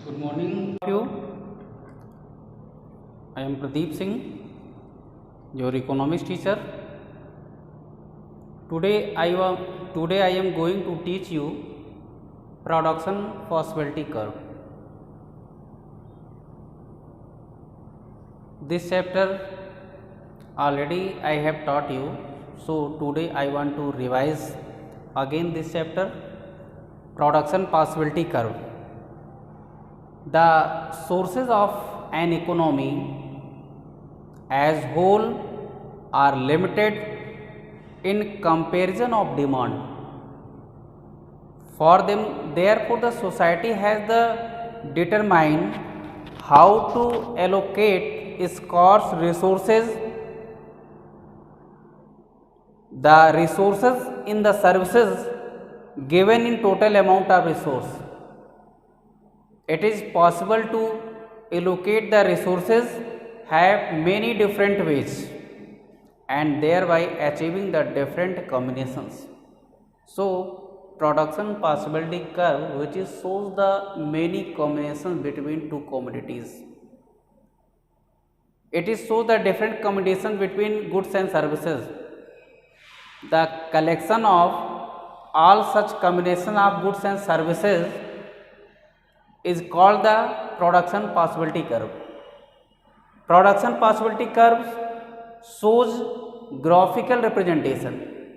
Good morning, you. I am Pradeep Singh, your economics teacher. Today I am going to teach you production possibility curve. This chapter already I have taught you, so today I want to revise again this chapter, production possibility curve. The sources of an economy as whole are limited in comparison of demand. For them, therefore, the society has the determine how to allocate scarce resources, the resources in the services given in total amount of resource. It is possible to allocate the resources have many different ways and thereby achieving the different combinations. So, production possibility curve which is shows the many combinations between two commodities. It is shows the different combinations between goods and services. The collection of all such combination of goods and services is called the production possibility curve. Production possibility curve shows graphical representation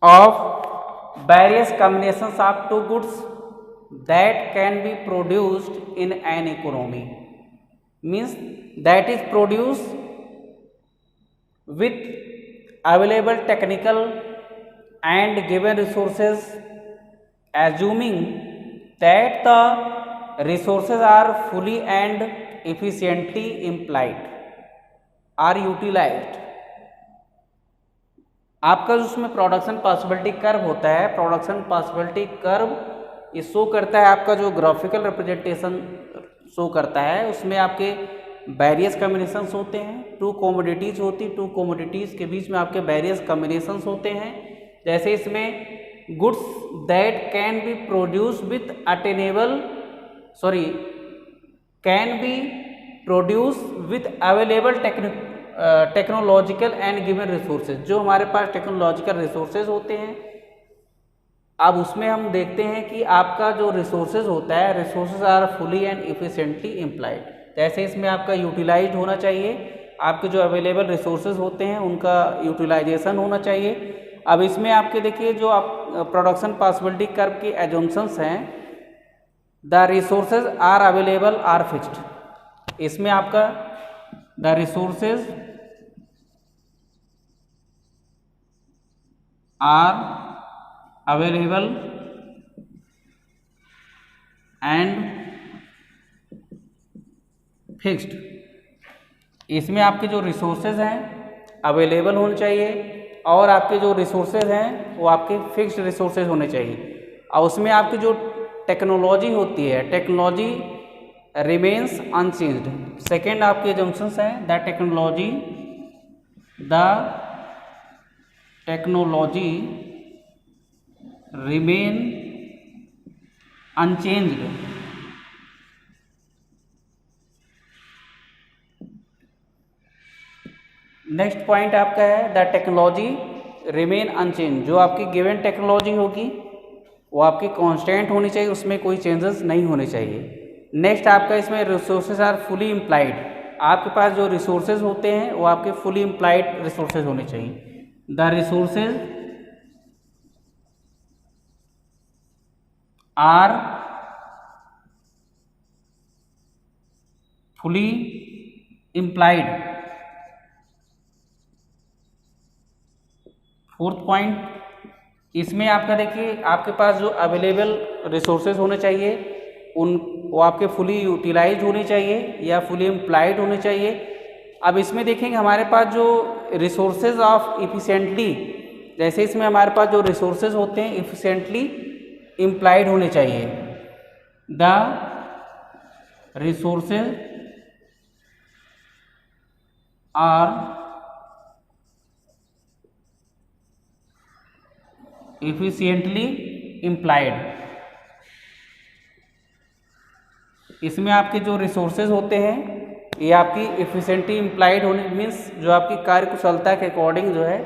of various combinations of two goods that can be produced in an economy. Means that is produced with available technical and given resources, assuming that the resources are fully and efficiently implied are utilized. आपका जो उसमें production possibility curve होता है, production possibility curve ये show करता है, आपका जो ग्राफिकल रिप्रेजेंटेशन शो करता है उसमें आपके वेरियस कॉम्बिनेशंस होते हैं, टू कमोडिटीज़ होती, टू कमोडिटीज़ के बीच में आपके वेरियस कॉम्बिनेशंस होते हैं. जैसे इसमें goods that can be produced with available technological and given resources. जो हमारे पास टेक्नोलॉजिकल रिसोर्सेज होते हैं, अब उसमें हम देखते हैं कि आपका जो रिसोर्सेज होता है, resources are fully and efficiently implied. जैसे इसमें आपका यूटिलाइज्ड होना चाहिए, आपके जो अवेलेबल रिसोर्सेज होते हैं उनका यूटिलाइजेशन होना चाहिए. अब इसमें आपके देखिए जो आप प्रोडक्शन पॉसिबिलिटी कर्व की एजम्पशंस हैं, the resources are available are fixed. इसमें आपका the resources are available and fixed. इसमें आपके जो रिसोर्सेज हैं अवेलेबल होने चाहिए और आपके जो रिसोर्सेज हैं वो आपके फिक्स्ड रिसोर्सेज होने चाहिए. और उसमें आपकी जो टेक्नोलॉजी होती है, टेक्नोलॉजी रिमेन्स अनचेंज्ड. सेकेंड आपके जंक्शंस हैं, the technology remain unchanged. Next point आपका है द टेक्नोलॉजी रिमेन अनचेंज. जो आपकी गिवन टेक्नोलॉजी होगी वो आपकी कांस्टेंट होनी चाहिए, उसमें कोई चेंजेस नहीं होने चाहिए. नेक्स्ट आपका इसमें रिसोर्सेज आर फुली इम्प्लाइड. आपके पास जो रिसोर्सेज होते हैं वो आपके फुली इम्प्लाइड रिसोर्सेज होने चाहिए. The resources are fully implied. Fourth point, इसमें आपका देखिए आपके पास जो अवेलेबल रिसोर्सेज होने चाहिए वो आपके फुली यूटिलाइज होने चाहिए या फुली एम्प्लॉयड होने चाहिए. अब इसमें देखेंगे हमारे पास जो रिसोर्सेज ऑफ इफिशिएंटली, जैसे इसमें हमारे पास जो रिसोर्सेज होते हैं इफिशिएंटली एम्प्लॉयड होने चाहिए. The resources are efficiently implied. इसमें आपके जो रिसोर्सेज होते हैं ये आपकी एफिशिएंटली इम्प्लाइड होने मीन्स जो आपकी कार्य कुशलता के अकॉर्डिंग जो है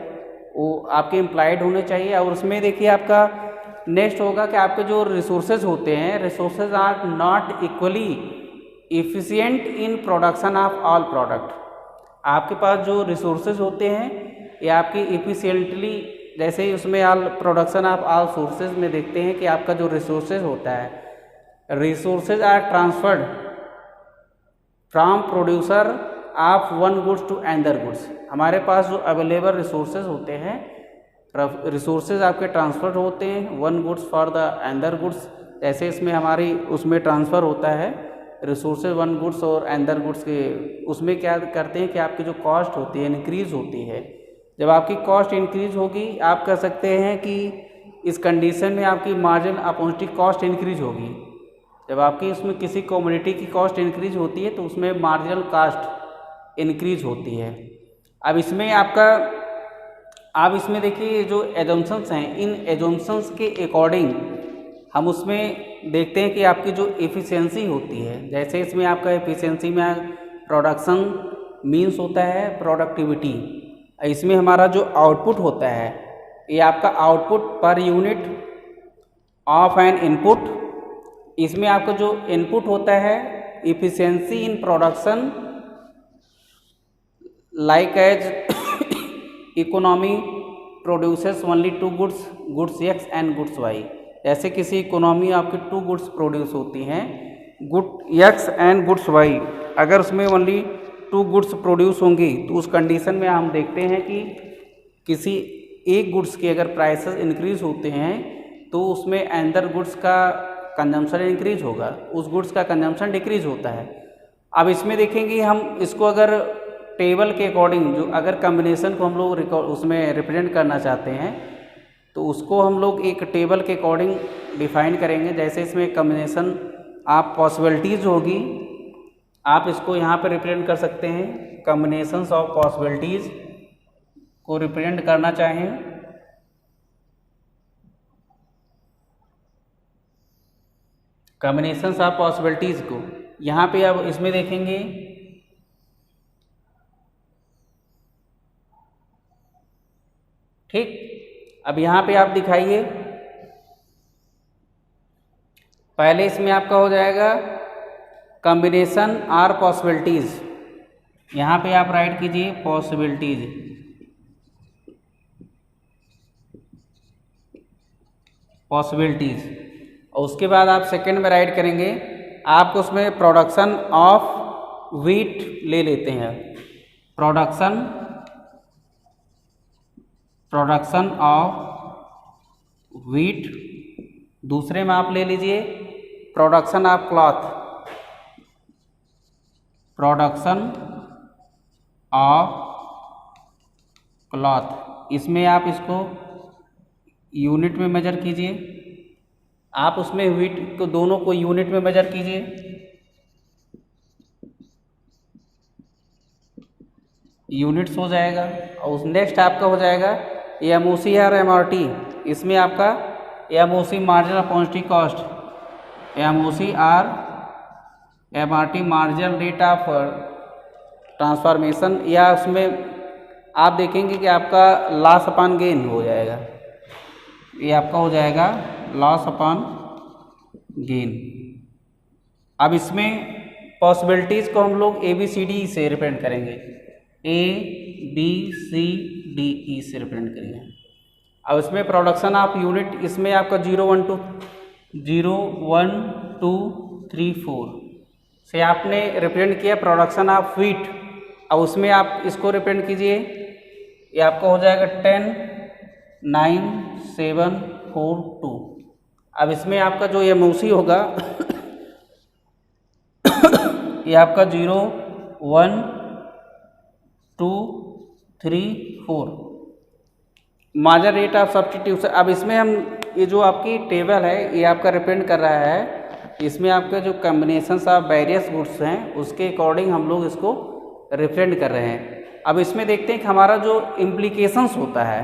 वो आपके इम्प्लाइड होने चाहिए। और उसमें देखिए आपका नेक्स्ट होगा कि आपके जो रिसोर्सेज होते हैं, resources are not equally efficient in production of all product. आपके पास जो रिसोर्सेज होते हैं ये आपकी एफिशिएंटली, जैसे ही उसमें all production of all sources में देखते हैं कि आपका जो रिसोर्सेज होता है, resources are transferred from producer of one goods to another goods. हमारे पास जो अवेलेबल रिसोर्सेज होते हैं, रिसोर्सेज आपके ट्रांसफर होते हैं one goods for the another goods. जैसे इसमें हमारी उसमें ट्रांसफ़र होता है रिसोर्सेज वन गुड्स और अनदर गुड्स के, उसमें क्या करते हैं कि आपकी जो कॉस्ट होती है इंक्रीज़ होती है। जब आपकी कॉस्ट इंक्रीज होगी, आप कह सकते हैं कि इस कंडीशन में आपकी मार्जिनल अपॉर्चुनिटी कॉस्ट इंक्रीज होगी। जब आपकी उसमें किसी कमोडिटी की कॉस्ट इंक्रीज होती है तो उसमें मार्जिनल कॉस्ट इंक्रीज होती है। अब इसमें आपका, आप इसमें देखिए जो एजम्पशंस हैं, इन एजम्पशंस के अकॉर्डिंग हम उसमें देखते हैं कि आपकी जो एफिशिएंसी होती है, जैसे इसमें आपका एफिशिएंसी में प्रोडक्शन मीन्स होता है प्रोडक्टिविटी, इसमें हमारा जो आउटपुट होता है ये आपका output per unit of N input. इसमें आपका जो इनपुट होता है efficiency in production like as economy produces only two goods, goods X and goods Y. जैसे किसी इकोनॉमी आपकी टू गुड्स प्रोड्यूस होती हैं, good X and goods Y, अगर उसमें ओनली टू गुड्स प्रोड्यूस होंगी तो उस कंडीशन में हम देखते हैं कि किसी एक गुड्स के अगर प्राइसेस इंक्रीज होते हैं तो उसमें अनदर गुड्स का कंजम्पशन इंक्रीज होगा, उस गुड्स का कंजम्पशन डिक्रीज होता है। अब इसमें देखेंगे हम इसको अगर टेबल के अकॉर्डिंग, जो अगर कम्बिनेशन को हम लोग उसमें रिप्रेजेंट करना चाहते हैं तो उसको हम लोग एक टेबल के अकॉर्डिंग डिफाइन करेंगे। जैसे इसमें कम्बिनेशन आप पॉसिबिलिटीज़ होगी, आप इसको यहाँ पर रिप्रेजेंट कर सकते हैं। कम्बिनेशंस ऑफ पॉसिबिलिटीज़ को रिप्रेजेंट करना चाहें, कम्बिनेशंस ऑफ पॉसिबिलिटीज़ को यहाँ पे अब इसमें देखेंगे ठीक। अब यहाँ पे आप दिखाइए, पहले इसमें आपका हो जाएगा कॉम्बिनेशन आर पॉसिबिलिटीज़, यहाँ पे आप राइट कीजिए पॉसिबिलिटीज़, पॉसिबिलिटीज़, और उसके बाद आप सेकंड में राइट करेंगे, आप उसमें प्रोडक्शन ऑफ व्हीट ले लेते हैं, प्रोडक्शन ऑफ व्हीट। दूसरे में आप ले लीजिए production of cloth, production of cloth. इसमें आप इसको यूनिट में मेजर कीजिए, आप उसमें व्हीट को दोनों को यूनिट में मेजर कीजिए। यूनिट्स हो जाएगा, और उस नेक्स्ट आपका हो जाएगा एमओसी और एमआरटी। इसमें आपका MOC marginal opportunity cost, MOC और MRT marginal rate of transformation, या उसमें आप देखेंगे कि आपका लॉस अपॉन गेन हो जाएगा, ये आपका हो जाएगा लॉस अपॉन गेन। अब इसमें पॉसिबिलिटीज़ को हम लोग ABCD से रिप्रेजेंट करेंगे, ABCDE से रिप्रेजेंट करेंगे। अब इसमें प्रोडक्शन ऑफ यूनिट, इसमें आपका 0 1 2 3 4 से आपने रिप्रेजेंट किया प्रोडक्शन ऑफ व्हीट। अब उसमें आप इसको रिप्रेजेंट कीजिए, ये आपका हो जाएगा 10 9 7 4 2। अब इसमें आपका जो एमओसी होगा ये आपका 0 1 2 3 4 मार्जिनल रेट ऑफ सब्स्टिट्यूशन। अब इसमें हम ये जो आपकी टेबल है ये आपका रिप्रेजेंट कर रहा है, इसमें आपके जो कम्बिनेशंस ऑफ वेरियस गुड्स हैं उसके अकॉर्डिंग हम लोग इसको रिप्रेजेंट कर रहे हैं। अब इसमें देखते हैं कि हमारा जो इम्प्लीकेशंस होता है,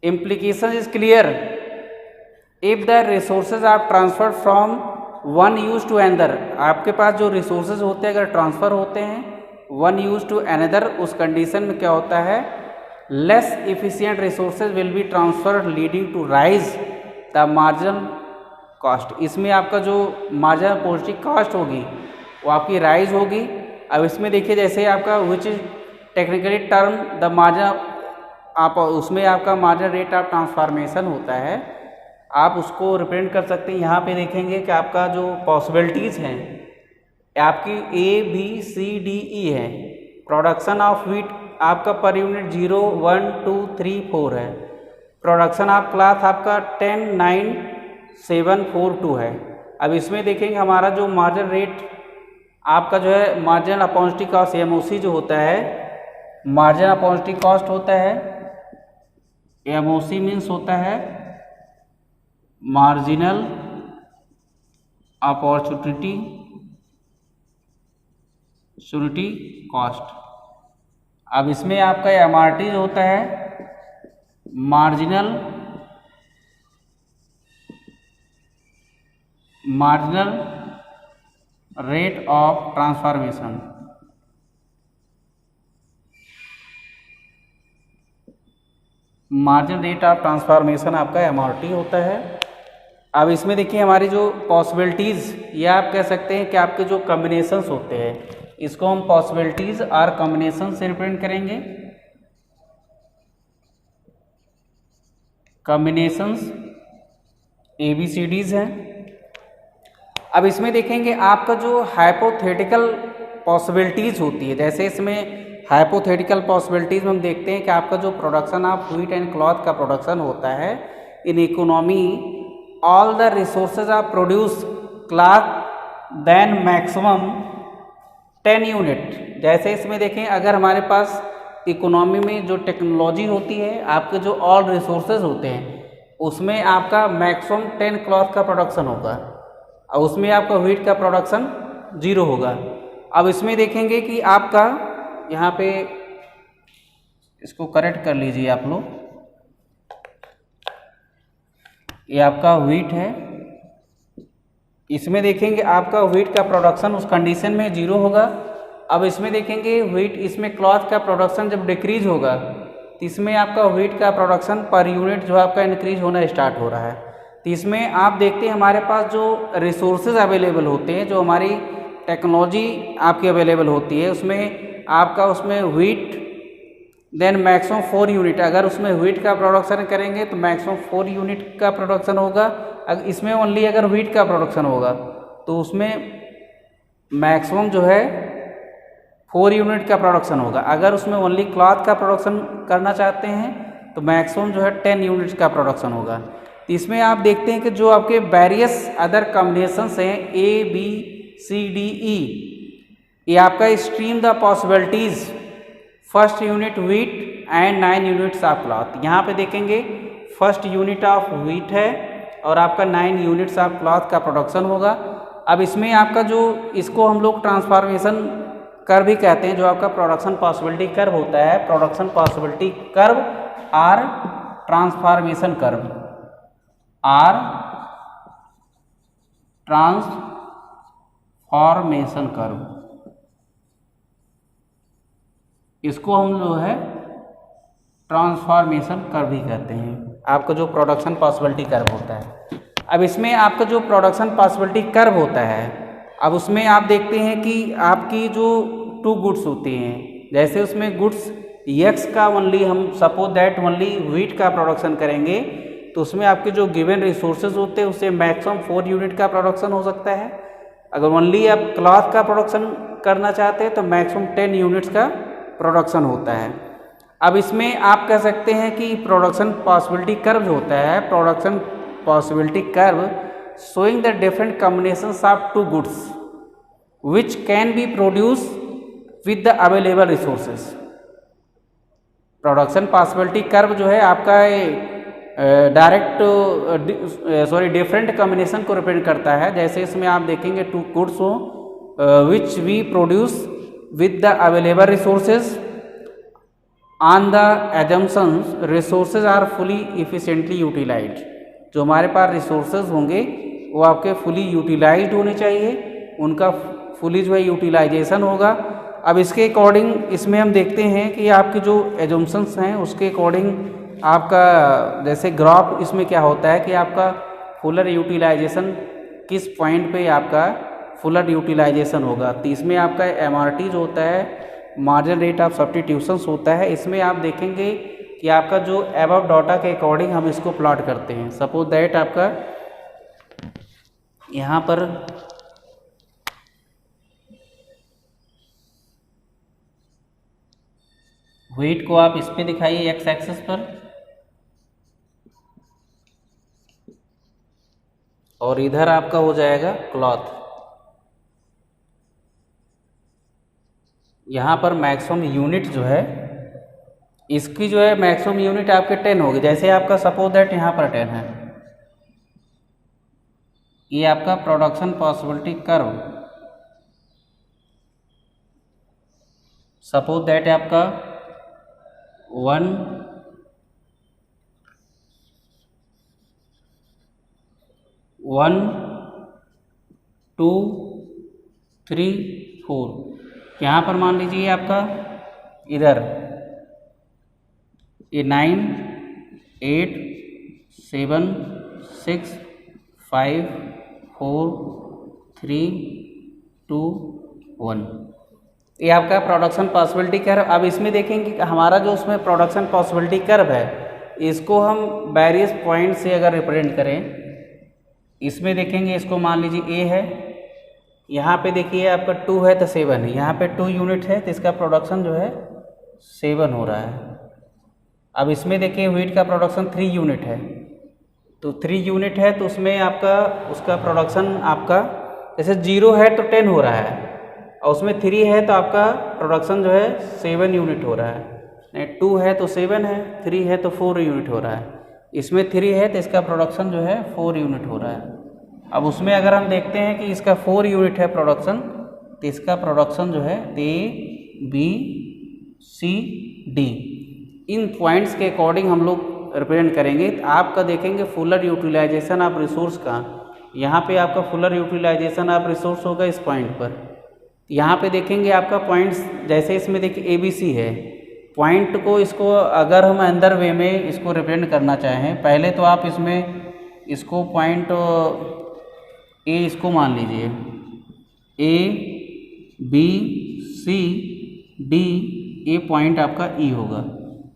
implication is clear if the resources are transferred from one use to another, आपके पास जो रिसोर्सेज होते हैं अगर ट्रांसफ़र होते हैं वन यूज टू अनदर, उस कंडीशन में क्या होता है, less efficient resources will be transferred leading to rise the marginal cost. इसमें आपका जो मार्जिनल पॉजिटिव कॉस्ट होगी वो आपकी राइज होगी। अब इसमें देखिए जैसे आपका which is technically term the margin, आप उसमें आपका मार्जिन रेट ऑफ ट्रांसफॉर्मेशन होता है, आप उसको रिप्रेजेंट कर सकते हैं। यहाँ पे देखेंगे कि आपका जो पॉसिबिलिटीज़ हैं आपकी A B C D E है। प्रोडक्शन ऑफ व्हीट आपका पर यूनिट 0 1 2 3 4 है। प्रोडक्शन ऑफ क्लॉथ आपका 10 9 7 4 2 है। अब इसमें देखेंगे हमारा जो मार्जिन रेट आपका जो है मार्जिन अपॉर्चुनिटी कॉस्ट MOC जो होता है, मार्जिन अपॉर्चुनिटी कॉस्ट होता है, MOC मीन्स होता है मार्जिनल अपॉर्चुनिटी कॉस्ट। अब इसमें आपका MRT होता है marginal rate of transformation. Margin rate of transformation आपका MRT होता है। अब इसमें देखिए हमारी जो पॉसिबिलिटीज़, या आप कह सकते हैं कि आपके जो कॉम्बिनेशंस होते हैं, इसको हम पॉसिबिलिटीज़ और कॉम्बिनेशन से रिप्रेजेंट करेंगे। कॉम्बिनेशंस ABCDs हैं। अब इसमें देखेंगे आपका जो हाइपोथेटिकल पॉसिबिलिटीज़ होती है, जैसे इसमें हाइपोथेटिकल पॉसिबिलिटीज़ में हम देखते हैं कि आपका जो production of wheat and cloth का प्रोडक्शन होता है in economy, all the resources are produce cloth then maximum 10 unit. जैसे इसमें देखें अगर हमारे पास इकोनॉमी में जो टेक्नोलॉजी होती है, आपके जो ऑल रिसोर्सेज होते हैं उसमें आपका मैक्सिमम 10 क्लॉथ का प्रोडक्शन होगा और उसमें आपका व्हीट का प्रोडक्शन 0 होगा। अब इसमें देखेंगे कि आपका यहाँ पे इसको करेक्ट कर लीजिए आप लोग, ये आपका व्हीट है, इसमें देखेंगे आपका व्हीट का प्रोडक्शन उस कंडीशन में 0 होगा। अब इसमें देखेंगे व्हीट, इसमें क्लॉथ का प्रोडक्शन जब डिक्रीज होगा तो इसमें आपका व्हीट का प्रोडक्शन पर यूनिट जो आपका इंक्रीज होना स्टार्ट हो रहा है। तो इसमें आप देखते हैं हमारे पास जो रिसोर्सेज अवेलेबल होते हैं, जो हमारी टेक्नोलॉजी आपकी अवेलेबल होती है, उसमें आपका उसमें व्हीट देन मैक्सिमम 4 यूनिट, अगर उसमें व्हीट का प्रोडक्शन करेंगे तो मैक्सिमम 4 यूनिट का प्रोडक्शन होगा। अगर इसमें ओनली अगर व्हीट का प्रोडक्शन होगा तो उसमें मैक्सिमम जो है 4 यूनिट का प्रोडक्शन होगा। अगर उसमें ओनली क्लॉथ का प्रोडक्शन करना चाहते हैं तो मैक्सिमम जो है 10 यूनिट्स का प्रोडक्शन होगा। तो इसमें आप देखते हैं कि जो आपके वेरियस अदर कॉम्बिनेशंस हैं ABCDE, ये आपका stream the possibilities first unit wheat and 9 units of cloth. यहाँ पे देखेंगे फर्स्ट यूनिट ऑफ व्हीट है और आपका 9 यूनिट्स ऑफ क्लॉथ का प्रोडक्शन होगा। अब इसमें आपका जो इसको हम लोग ट्रांसफॉर्मेशन कर्व भी कहते हैं, जो आपका प्रोडक्शन पॉसिबिलिटी कर्व होता है, प्रोडक्शन पॉसिबिलिटी कर्व और ट्रांसफॉर्मेशन कर्व और ट्रांसफॉर्मेशन कर्व, इसको हम जो है ट्रांसफॉर्मेशन कर्व भी कहते हैं, आपका जो प्रोडक्शन पॉसिबिलिटी कर्व होता है। अब इसमें आपका जो प्रोडक्शन पॉसिबिलिटी कर्व होता है, अब उसमें आप देखते हैं कि आपकी जो 2 गुड्स होती हैं, जैसे उसमें गुड्स X का ओनली हम सपोज दैट ओनली व्हीट का प्रोडक्शन करेंगे तो उसमें आपके जो गिवन रिसोर्सेज होते हैं उससे मैक्सिमम 4 यूनिट का प्रोडक्शन हो सकता है। अगर ओनली आप क्लॉथ का प्रोडक्शन करना चाहते हैं तो मैक्सिमम 10 यूनिट्स का प्रोडक्शन होता है। अब इसमें आप कह सकते हैं कि प्रोडक्शन पॉसिबिलिटी कर्व जो होता है, production possibility curve showing the different combinations of 2 goods which can be produce with the available resources. Production possibility curve जो है आपका डिफरेंट कॉम्बिनेशन को रिप्रेजेंट करता है। जैसे इसमें आप देखेंगे 2 गुड्स हो which we produce with the available resources on the assumptions resources are fully efficiently utilized. जो हमारे पास रिसोर्सेज होंगे वो आपके फुली यूटिलाइज्ड होने चाहिए, उनका फुली जो है यूटिलाइजेशन होगा। अब इसके अकॉर्डिंग इसमें हम देखते हैं कि आपके जो एजम्पशंस हैं उसके अकॉर्डिंग आपका जैसे ग्राफ इसमें क्या होता है कि आपका फुलर यूटिलाइजेशन किस पॉइंट पे आपका फुलर यूटिलाइजेशन होगा। तो इसमें आपका MRT जो होता है, मार्जिनल रेट ऑफ सब्स्टिट्यूशंस होता है, इसमें आप देखेंगे कि आपका जो अबव डाटा के अकॉर्डिंग हम इसको प्लॉट करते हैं। सपोज दैट आपका यहाँ पर वेट को आप इस पे दिखाइए एक्स एक्सिस पर, और इधर आपका हो जाएगा क्लॉथ। यहाँ पर मैक्सिमम यूनिट जो है इसकी जो है मैक्सिमम यूनिट आपके 10 होगी। जैसे आपका सपोज दैट यहाँ पर 10 है, ये आपका production possibility curve, suppose that आपका 1 1 2 3 4, यहाँ पर मान लीजिए आपका इधर ये 9 8 7 6 5 4 3 2 1, ये आपका प्रोडक्शन पॉसिबिलिटी कर्व। अब इसमें देखेंगे कि हमारा जो उसमें प्रोडक्शन पॉसिबिलिटी कर्व है इसको हम वेरियस पॉइंट से अगर रिप्रेजेंट करें, इसमें देखेंगे इसको मान लीजिए ए है, यहाँ पे देखिए आपका 2 है तो 7 है, यहाँ पे 2 यूनिट है तो इसका प्रोडक्शन जो है 7 हो रहा है। अब इसमें देखिए व्हीट का प्रोडक्शन 3 यूनिट है, तो 3 यूनिट है तो उसमें आपका उसका प्रोडक्शन आपका जैसे 0 है तो 10 हो रहा है, और उसमें 3 है तो आपका प्रोडक्शन जो है 7 यूनिट हो रहा है। नहीं 2 है तो 7 है, 3 है तो 4 यूनिट हो रहा है, इसमें 3 है तो इसका प्रोडक्शन जो है 4 यूनिट हो रहा है। अब उसमें अगर हम देखते हैं कि इसका 4 यूनिट है प्रोडक्शन, तो इसका प्रोडक्शन जो है A B C D in points के अकॉर्डिंग हम लोग रिप्रेजेंट करेंगे। तो आपका देखेंगे फुलर यूटिलाइजेशन ऑफ रिसोर्स का, यहाँ पे आपका फुलर यूटिलाइजेशन ऑफ रिसोर्स होगा इस पॉइंट पर। यहाँ पे देखेंगे आपका पॉइंट्स जैसे इसमें देखिए ABC है, पॉइंट को इसको अगर हम अंदर वे में इसको रिप्रेजेंट करना चाहें, पहले तो आप इसमें इसको पॉइंट A इसको मान लीजिए A B C D, ये पॉइंट आपका E होगा।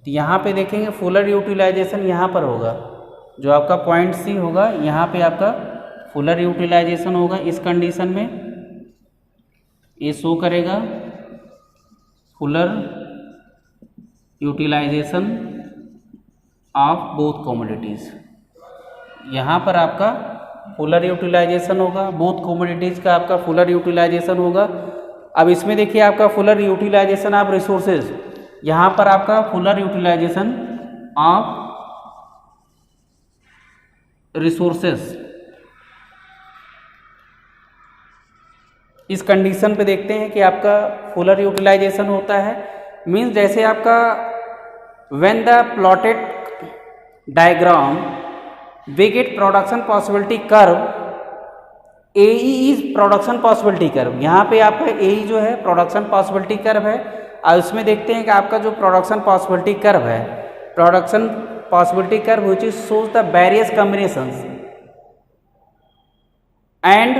तो यहाँ पे देखेंगे फुलर यूटिलाइजेशन यहाँ पर होगा, जो आपका पॉइंट C होगा यहाँ पे आपका फुलर यूटिलाइजेशन होगा। इस कंडीशन में ये शो करेगा fuller utilization of both commodities, यहाँ पर आपका फुलर यूटिलाइजेशन होगा, बोथ कमोडिटीज़ का आपका फुलर यूटिलाइजेशन होगा। अब इसमें देखिए आपका फुलर यूटिलाइजेशन ऑफ रिसोर्सेज, यहाँ पर आपका फुलर यूटिलाइजेशन ऑफ रिसोर्सेज, इस कंडीशन पे देखते हैं कि आपका फुलर यूटिलाइजेशन होता है। मीन्स जैसे आपका when the plotted diagram we get production possibility curve, AE is production possibility curve, यहाँ पे आपका AE जो है प्रोडक्शन पॉसिबिलिटी कर्व है। और उसमें देखते हैं कि आपका जो प्रोडक्शन पॉसिबिलिटी कर्व है, production possibility curve which is shows the various combinations and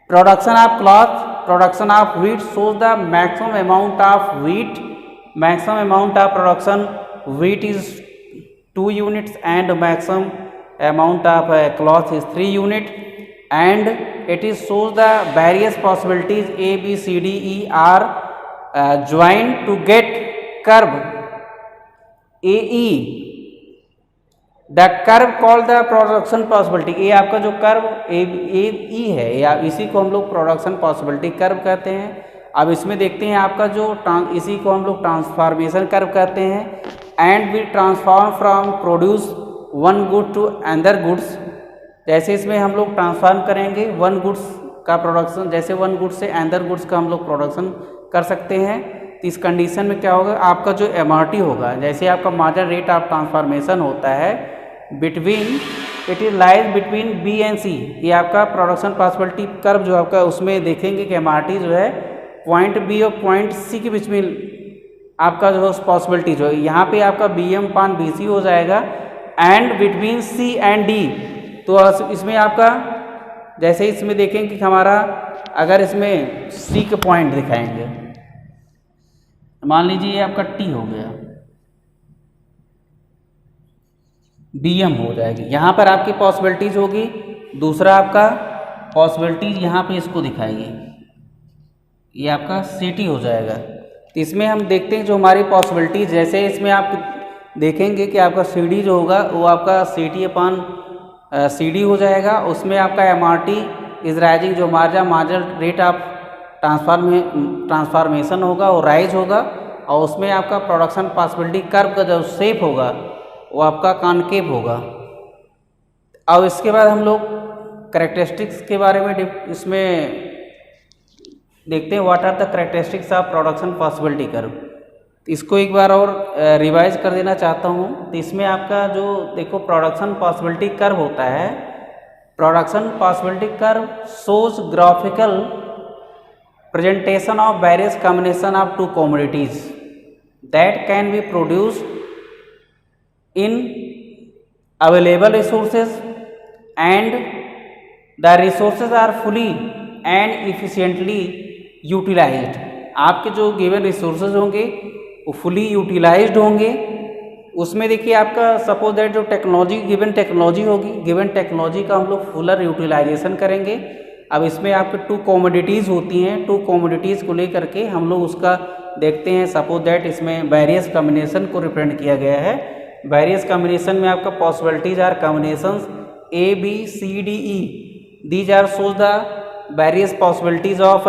production of cloth, production of wheat shows the maximum amount of wheat, maximum amount of production wheat is 2 units and maximum amount of cloth is 3 unit, and it is shows the various possibilities A B C D E are joined to get curve AE, the curve called the production possibility। ये आपका जो curve AE है, या इसी को हम लोग production possibility curve कहते हैं। अब इसमें देखते हैं आपका जो इसी को हम लोग ट्रांसफॉर्मेशन कर्व कहते हैं। And we transform from produce one good to other goods, जैसे इसमें हम लोग ट्रांसफॉर्म करेंगे वन गुड्स का प्रोडक्शन, जैसे वन गुड्स से अदर गुड्स का हम लोग प्रोडक्शन कर सकते हैं। तो इस कंडीशन में क्या होगा, आपका जो MRT होगा, जैसे आपका मार्जिनल रेट ऑफ ट्रांसफॉर्मेशन होता है between it is lies between B and C. ये आपका प्रोडक्शन पॉसिबिलिटी कर्व जो आपका उसमें देखेंगे कि एमआरटी जो है पॉइंट बी और पॉइंट सी के बीच में आपका जो है पॉसिबिलिटी जो है यहाँ पे आपका बी एम पान बी सी हो जाएगा and between C and D. तो इसमें आपका जैसे इसमें देखेंगे कि हमारा अगर इसमें सी के पॉइंट दिखाएंगे, मान लीजिए ये आपका टी हो गया, बी एम हो जाएगी, यहाँ पर आपकी पॉसिबिलिटीज होगी। दूसरा आपका पॉसिबिलिटीज यहाँ पे इसको दिखाइए, ये आपका सी टी हो जाएगा। तो इसमें हम देखते हैं जो हमारी पॉसिबिलिटीज, जैसे इसमें आप देखेंगे कि आपका सी डी जो होगा वो आपका C T upon C D हो जाएगा। उसमें आपका M R T is rising, जो मार्जिनल रेट ऑफ ट्रांसफॉर्मेशन होगा वो राइज होगा, और उसमें आपका प्रोडक्शन पॉसिबिलिटी कर्व का जो शेप होगा वो आपका कॉनकेव होगा। अब इसके बाद हम लोग कैरेक्टरिस्टिक्स के बारे में इसमें देखते हैं, what are the characteristics of production possibility curve. इसको एक बार और रिवाइज कर देना चाहता हूँ। तो इसमें आपका जो देखो प्रोडक्शन पॉसिबिलिटी कर्व होता है, production possibility curve shows graphical presentation of various combination of two commodities that can be produced in available resources and the resources are fully and efficiently utilized। आपके जो गिवन रिसोर्सेज होंगे वो fully utilised होंगे। उसमें देखिए आपका suppose that जो technology given technology होगी, गिवन टेक्नोलॉजी का हम लोग फुलर यूटिलाइजेशन करेंगे। अब इसमें आपके टू कॉमोडिटीज़ होती हैं, टू कॉमोडिटीज़ को लेकर के हम लोग उसका देखते हैं। सपोज दैट इसमें वेरियस कॉम्बिनेशन को रिप्रेजेंट किया गया है। वेरियस कॉम्बिनेशन में आपका possibilities are combinations A B C D E, these are shows the various possibilities of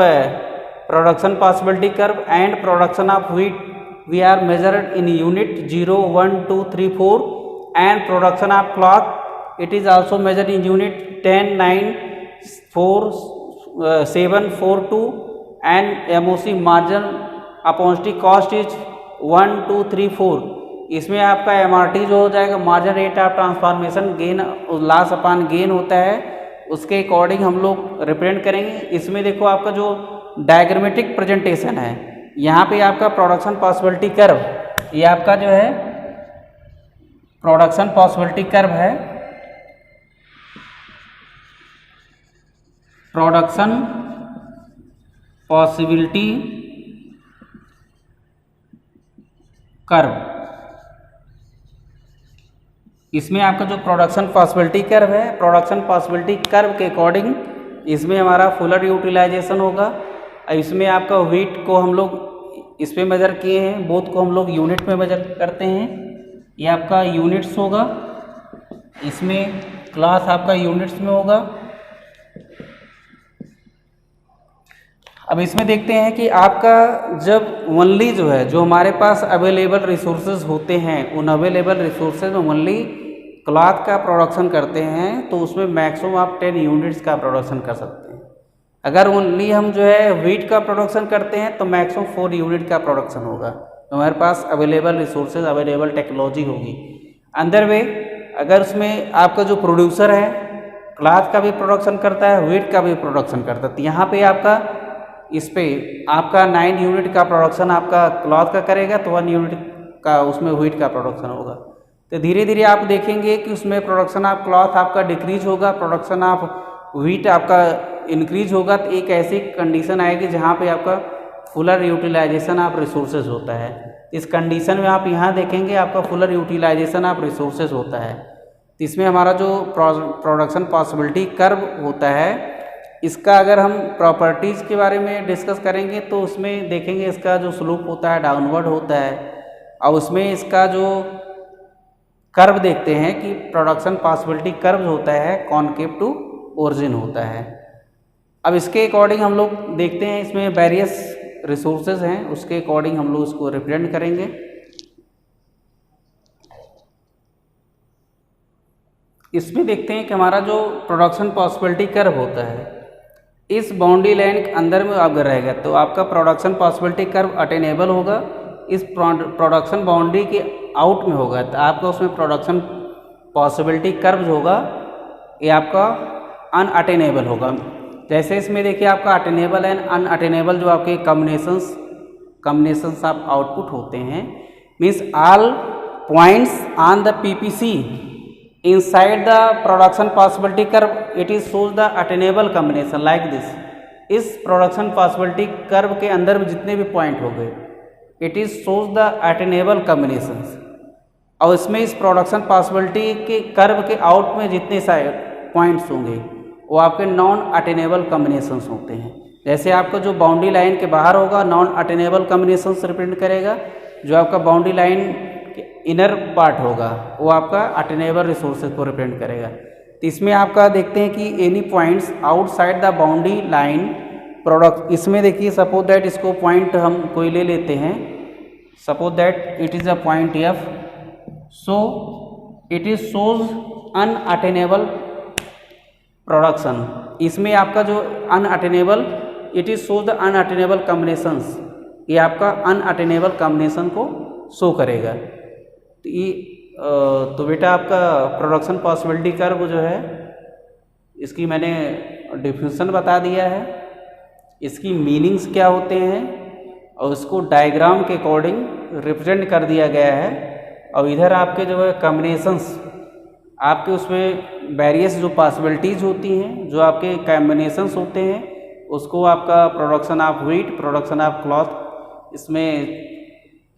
production possibility curve and production of wheat we are measured in unit 0, 1, 2, 3, 4 and production of cloth it is also measured in unit 10, 9, 4, 7, 4, 2 and MOC margin opportunity cost is 1, 2, 3, 4। इसमें आपका MRT जो हो जाएगा margin rate of transformation gain loss upon gain होता है, उसके according हम लोग रिप्रेजेंट करेंगे। इसमें देखो आपका जो डायग्रामेटिक प्रेजेंटेशन है, यहाँ पे आपका प्रोडक्शन पॉसिबिलिटी कर्व, ये आपका जो है प्रोडक्शन पॉसिबिलिटी कर्व है, प्रोडक्शन पॉसिबिलिटी कर्व। इसमें आपका जो प्रोडक्शन पॉसिबिलिटी कर्व है, प्रोडक्शन पॉसिबिलिटी कर्व के अकॉर्डिंग इसमें हमारा फुलर यूटिलाइजेशन होगा। इसमें आपका व्हीट को हम लोग इस पे मेजर किए हैं, बोथ को हम लोग यूनिट में मेजर करते हैं, ये आपका यूनिट्स होगा। इसमें क्लास आपका यूनिट्स में होगा। अब इसमें देखते हैं कि आपका जब ओनली जो है जो हमारे पास अवेलेबल रिसोर्सेज होते हैं, उन अवेलेबल रिसोर्सेज में ओनली क्लॉथ का प्रोडक्शन करते हैं तो उसमें मैक्सिमम आप 10 यूनिट्स का प्रोडक्शन कर सकते हैं। अगर ओनली हम जो है व्हीट का प्रोडक्शन करते हैं तो मैक्सिमम 4 यूनिट का प्रोडक्शन होगा। तो हमारे पास अवेलेबल रिसोर्सेज अवेलेबल टेक्नोलॉजी होगी। अंदर वे अगर उसमें आपका जो प्रोड्यूसर है क्लॉथ का भी प्रोडक्शन करता है, व्हीट का भी प्रोडक्शन करता है, तो यहाँ पे आपका इस पे आपका 9 यूनिट का प्रोडक्शन आपका क्लॉथ का करेगा तो 1 यूनिट का उसमें व्हीट का प्रोडक्शन होगा। तो धीरे धीरे आप देखेंगे कि उसमें प्रोडक्शन ऑफ क्लॉथ आपका डिक्रीज होगा, प्रोडक्शन ऑफ व्हीट आपका इंक्रीज होगा। तो एक ऐसी कंडीशन आएगी जहाँ पे आपका फुलर यूटिलाइजेशन ऑफ रिसोर्सेज होता है। इस कंडीशन में आप यहाँ देखेंगे आपका फुलर यूटिलाइजेशन ऑफ रिसोर्सेज होता है। तो इसमें हमारा जो प्रोडक्शन पॉसिबिलिटी कर्व होता है, इसका अगर हम प्रॉपर्टीज़ के बारे में डिस्कस करेंगे तो उसमें देखेंगे इसका जो स्लोप होता है डाउनवर्ड होता है, और उसमें इसका जो कर्व देखते हैं कि प्रोडक्शन पॉसिबिलिटी कर्व होता है कॉनकेव टू ओरिजिन होता है। अब इसके अकॉर्डिंग हम लोग देखते हैं इसमें वेरियस रिसोर्सेज हैं, उसके अकॉर्डिंग हम लोग उसको रिप्रेजेंट करेंगे। इसमें देखते हैं कि हमारा जो प्रोडक्शन पॉसिबिलिटी कर्व होता है इस बाउंड्री लाइन के अंदर में अगर रहेगा तो आपका प्रोडक्शन पॉसिबिलिटी कर्व अटेनेबल होगा। इस प्रोडक्शन बाउंड्री के आउट में होगा तो आपका उसमें प्रोडक्शन पॉसिबिलिटी कर्व जो होगा ये आपका अनअटेनेबल होगा। जैसे इसमें देखिए आपका अटेनेबल एंड अनअटेनेबल जो आपके कॉम्बिनेशंस आप आउटपुट होते हैं, means all points on the PPC inside the production possibility curve it is shows the attainable combination like this. इस प्रोडक्शन पॉसिबिलिटी कर्व के अंदर भी जितने भी पॉइंट हो गए, it is shows the attainable combinations. और इसमें इस प्रोडक्शन पॉसिबिलिटी के कर्व के आउट में जितने सारे पॉइंट्स होंगे वो आपके नॉन अटेनेबल कॉम्बिनेशंस होते हैं। जैसे आपका जो बाउंड्री लाइन के बाहर होगा नॉन अटेनेबल कॉम्बिनेशंस रिप्रेजेंट करेगा, जो आपका बाउंड्री लाइन के इनर पार्ट होगा वो आपका अटेनेबल रिसोर्सेज को रिप्रेजेंट करेगा। तो इसमें आपका देखते हैं कि any points outside the boundary line product, इसमें देखिए सपोज दैट इसको पॉइंट हम कोई ले लेते हैं, suppose that it is a point F, so it is shows unattainable production. इसमें आपका जो unattainable, it is shows the unattainable combinations, ये आपका अनअटेनेबल कॉम्बिनेशन को शो करेगा। तो ये तो बेटा आपका प्रोडक्शन पॉसिबिलिटी कर्व जो है इसकी मैंने डिफिनेशन बता दिया है, इसकी मीनिंग्स क्या होते हैं और उसको डायग्राम के अकॉर्डिंग रिप्रेजेंट कर दिया गया है। और इधर आपके जो है कॉम्बिनेशंस, आपके उसमें वेरियस जो पॉसिबिलिटीज़ होती हैं, जो आपके कॉम्बिनेशंस होते हैं, उसको आपका production of wheat, production of cloth, इसमें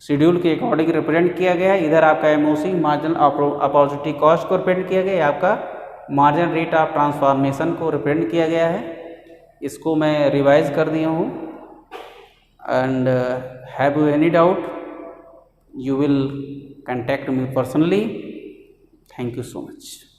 शेड्यूल के अकॉर्डिंग रिप्रेजेंट किया गया है। इधर आपका एमओसी मार्जिनल अपॉर्चुनिटी कॉस्ट को रिप्रेजेंट किया गया है, आपका मार्जिनल रेट ऑफ ट्रांसफॉर्मेशन को रिप्रेजेंट किया गया है। इसको मैं रिवाइज कर दिया हूँ। And have you any doubt you will contact me personally. Thank you so much.